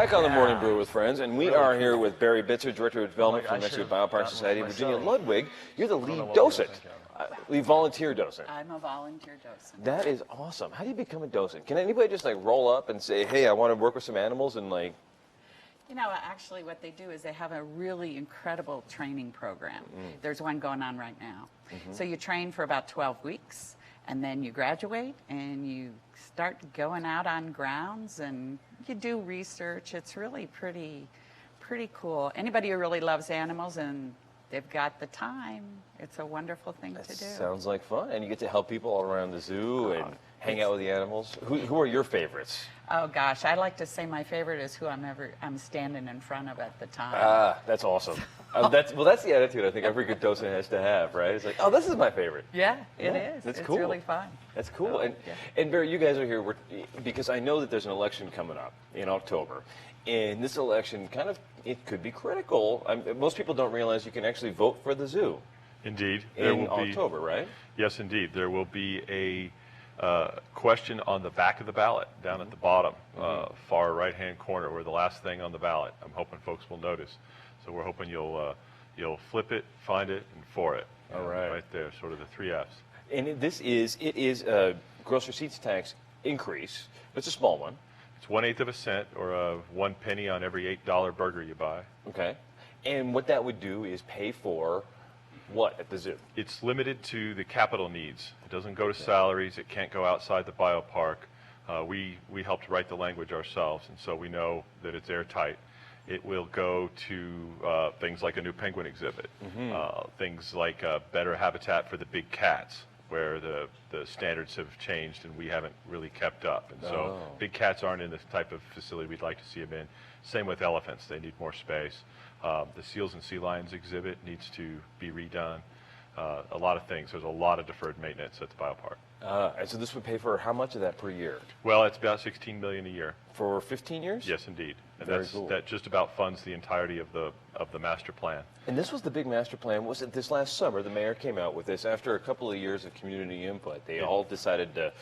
back on the Morning Brew with Friends, and we are here with Barry Bitzer, Director of Development for Mexico Biopark Society, Virginia Ludwig. You're the lead docent, lead volunteer docent. I'm a volunteer docent. That is awesome. How do you become a docent? Can anybody just like roll up and say, hey, I want to work with some animals and like... You know, actually what they do is they have a really incredible training program. There's one going on right now. So you train for about 12 weeks, and then you graduate and you start going out on grounds and you do research. It's really pretty cool. Anybody who really loves animals and they've got the time, it's a wonderful thing to do. Sounds like fun. And you get to help people all around the zoo and hang out with the animals. Who are your favorites? Oh gosh, I like to say my favorite is who I'm standing in front of at the time. Ah, that's awesome. That's the attitude I think every good docent has to have, right? It's like, oh, this is my favorite. Yeah, it is. That's it's cool. really fun. That's cool. And Barry, you guys are here because I know that there's an election coming up in October. And this election it could be critical. Most people don't realize you can actually vote for the zoo. Indeed. In October, right? Yes, indeed. There will be a question on the back of the ballot, down at the bottom, far right-hand corner, where the last thing on the ballot. I'm hoping folks will notice. So we're hoping you'll flip it, find it, and for it. All right. Right there, sort of the 3 Fs. And it is a gross receipts tax increase. It's a small one. It's 1/8 of a cent, or 1 penny on every $8 burger you buy. Okay. And what that would do is pay for what at the zoo? It's limited to the capital needs. It doesn't go to salaries. It can't go outside the biopark. We helped write the language ourselves, and so we know that it's airtight. It will go to things like a new penguin exhibit, things like better habitat for the big cats, where the standards have changed and we haven't really kept up. And so big cats aren't in the type of facility we'd like to see them in. Same with elephants. They need more space. The seals and sea lions exhibit needs to be redone. A lot of things. There's a lot of deferred maintenance at the biopark. And so this would pay for how much of that per year? Well, it's about $16 million a year. For 15 years? Yes, indeed. And Very cool. That just about funds the entirety of the master plan. And this was the big master plan. Was it this last summer? The mayor came out with this after a couple of years of community input. They all decided to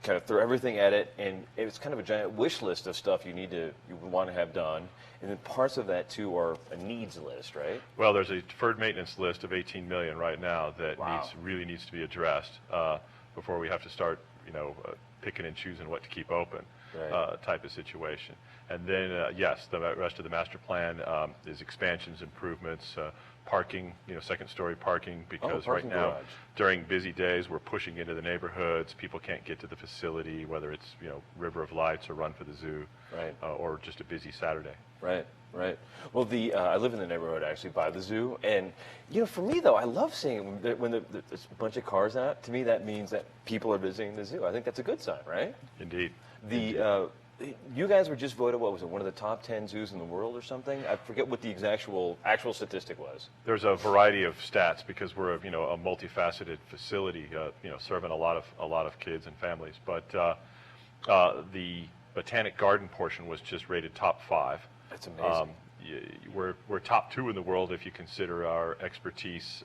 kind of throw everything at it, and it was kind of a giant wish list of stuff you would want to have done. And then parts of that too are a needs list, right? Well, there's a deferred maintenance list of $18 million right now that really needs to be addressed before we have to start, picking and choosing what to keep open, type of situation. And then, yes, the rest of the master plan is expansions, improvements, parking, second-story parking, because right now, during busy days, we're pushing into the neighborhoods. People can't get to the facility, whether it's, River of Lights or Run for the Zoo, or just a busy Saturday. Right. Well, I live in the neighborhood actually by the zoo, and for me though, I love seeing when there's a bunch of cars out. To me, that means that people are visiting the zoo. I think that's a good sign, right? Indeed. You guys were just voted, what was it, one of the top 10 zoos in the world or something? I forget what the actual statistic was. There's a variety of stats because we're a multifaceted facility, serving a lot of kids and families. But the Botanic Garden portion was just rated top 5. That's amazing. We're top 2 in the world if you consider our expertise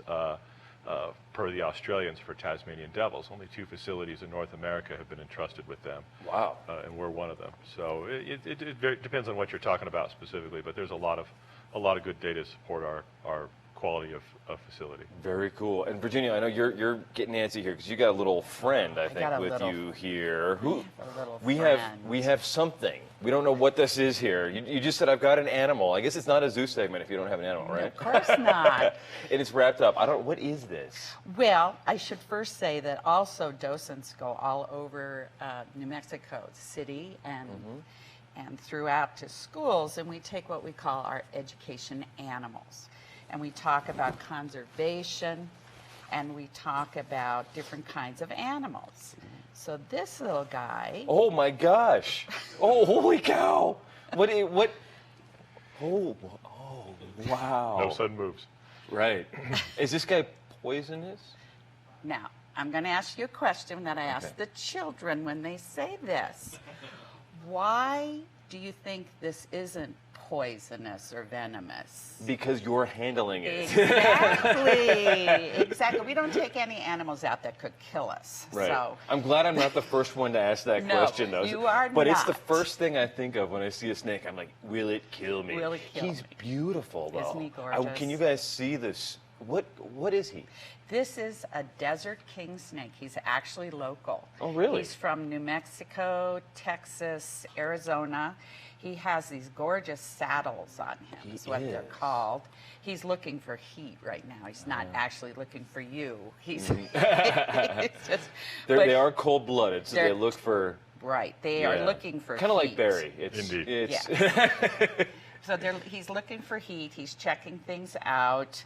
per the Australians for Tasmanian devils. Only 2 facilities in North America have been entrusted with them. Wow. And we're one of them. So it depends on what you're talking about specifically, but there's a lot of good data to support our quality of facility. Very cool. And Virginia, I know you're getting antsy here because you got a little friend, I think, with you here. We have something. We don't know what this is here. You just said I've got an animal. I guess it's not a zoo segment if you don't have an animal, right? Of course not. And it's wrapped up. What is this? Well, I should first say that also docents go all over New Mexico City and throughout to schools, and we take what we call our education animals. And we talk about conservation, and we talk about different kinds of animals. So this little guy... Oh my gosh! Oh, holy cow! What? Oh, wow! No sudden moves. Right. Is this guy poisonous? Now, I'm going to ask you a question that I ask the children when they say this. Why do you think this isn't poisonous or venomous. Because you're handling it. Exactly. We don't take any animals out that could kill us. Right. So. I'm glad I'm not the first one to ask that No, question, though. you are But it's not. the first thing I think of when I see a snake. I'm like, will it kill me? Will it kill He's me? beautiful, though. Isn't he gorgeous? Can you guys see this? What is he? This is a desert king snake. He's actually local. Oh, really? He's from New Mexico, Texas, Arizona. He has these gorgeous saddles on him, He is what they're is. called. He's looking for heat right now. He's not actually looking for you. He's, he's just, but- They are cold-blooded, so they they're- look for... right. They are looking for kind of like heat. Barry. It's, Indeed. It's, So he's looking for heat. He's checking things out.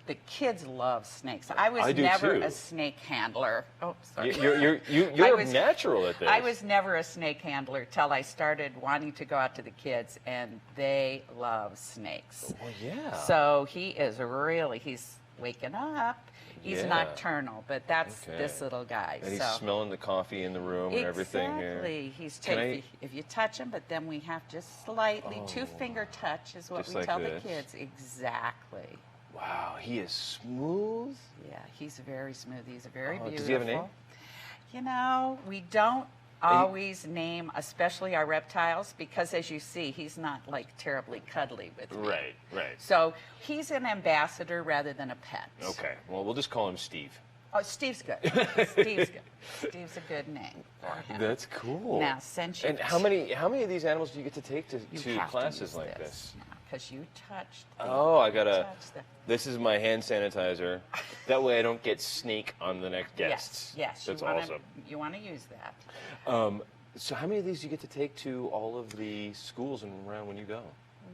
The kids love snakes. I was I do never too. a snake handler. Oh, sorry. You're natural at this. I was never a snake handler till I started wanting to go out to the kids, and they love snakes. Well, yeah. So he's waking up. He's Yeah. nocturnal, but that's Okay. this little guy. And he's so. smelling the coffee in the room and everything here. Exactly. He's Can taking. If you touch him, but then we have just slightly two-finger touch is what Just we like tell this. the kids. Exactly. Wow, he is smooth. Yeah, he's very smooth. He's very beautiful. Does he have a name? You know, we don't always name, especially our reptiles, because as you see, he's not like terribly cuddly with me. Right, right. So he's an ambassador rather than a pet. Okay, well, we'll just call him Steve. Oh, Steve's good. Steve's good. Steve's a good name for him. That's cool. Now, since you And how many of these animals do you get to take to you have classes use like this? because you touched. The, Oh, I you gotta. touched the- This is my hand sanitizer. That way, I don't get snake on the next Yes, guests. yes. That's you wanna, awesome. You want to use that. So, how many of these do you get to take to all of the schools and around when you go?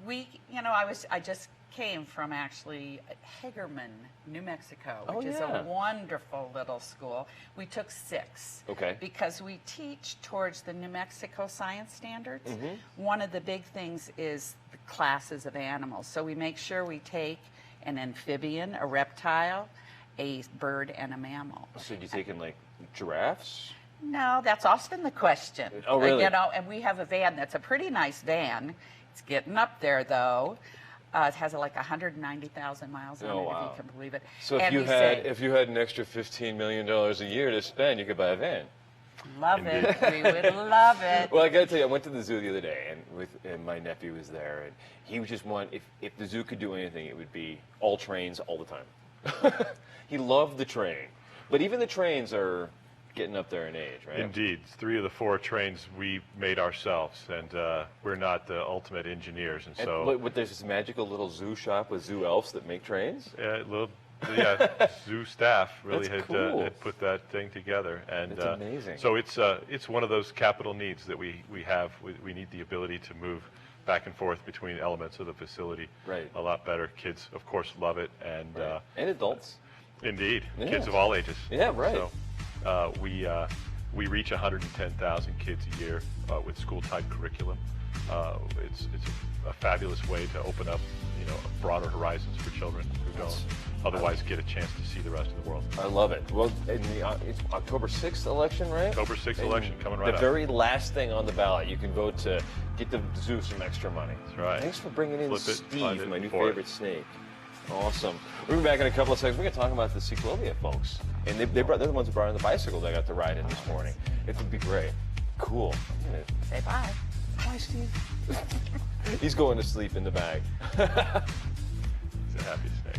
I just came from actually Hagerman, New Mexico, Oh, which is yeah. a wonderful little school. We took 6. Okay. Because we teach towards the New Mexico science standards. Mm-hmm. One of the big things is the classes of animals. So we make sure we take an amphibian, a reptile, a bird, and a mammal. So, do you take in like giraffes? No, that's often the question. Oh, really? And we have a van that's a pretty nice van. It's getting up there, though. It has like 190,000 miles on Oh, it, wow. if you can believe it. So, And we if you had an extra $15 million a year to spend, you could buy a van. love it, we would love it. Well, I got to tell you, I went to the zoo the other day, and my nephew was there, and he was just if the zoo could do anything, it would be all trains all the time. He loved the train, but even the trains are getting up there in age, right? Indeed. 3 of the 4 trains we made ourselves, and we're not the ultimate engineers. And And so, there's this magical little zoo shop with zoo elves that make trains. zoo staff really That's had, cool. had put that thing together. And That's amazing. So it's one of those capital needs that we have. We need the ability to move back and forth between elements of the facility Right. a lot better. Kids, of course, love it. And And adults. Indeed. Yeah. Kids of all ages. Yeah, right. So we reach 110,000 kids a year with school-type curriculum. It's a fabulous way to open up, broader horizons for children who don't otherwise get a chance to see the rest of the world. I love it. Well, in the it's October 6th election, right? October 6th election coming right The up. very last thing on the ballot, you can vote to get the zoo some extra money. That's right. Thanks for bringing in Flip it, find Steve, it, my new for it. favorite snake. Awesome. We'll be back in a couple of seconds. We're going to talk about the Ciclovia folks. And they're the ones who brought in the bicycle that I got to ride in this morning. It would be great. Cool. I'm gonna- Say bye. Bye, Steve. He's going to sleep in the bag. It's a happy snake.